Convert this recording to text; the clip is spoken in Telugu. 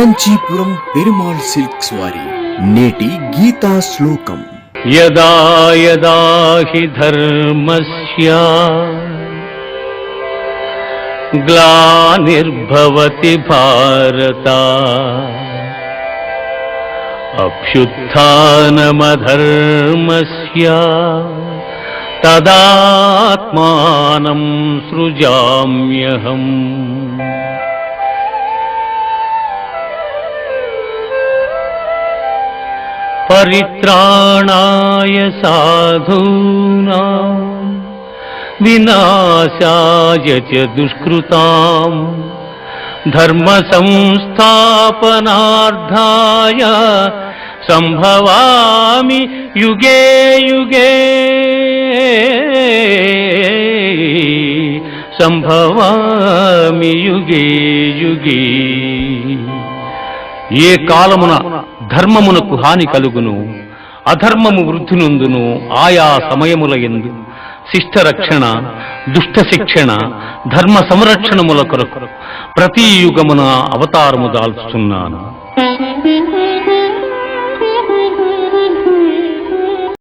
కాంచీపురం పెరుమాళ్ సిల్క్స్ వారి నేటి గీతా శ్లోకం. యదా యదా హి ధర్మస్య గ్లానిర్భవతి భారత అభ్యుత్థానమధర్మస్య తదాత్మానం సృజామ్యహం. పరిత్రాణాయ సాధూనాం వినాశాయ చ దుష్కృతాం ధర్మ సంస్థాపనార్థాయ సంభవామి యుగే యుగే సంభవామి యుగే యుగే. ఏ కాలమున ధర్మమునకు హాని కలుగును, అధర్మము వృద్ధి నొందును, ఆయా సమయముల యందు శిష్ట రక్షణ, దుష్ట శిక్షణ, ధర్మ సంరక్షణముల కొరకు ప్రతి యుగమున అవతారము దాల్చుతున్నాను.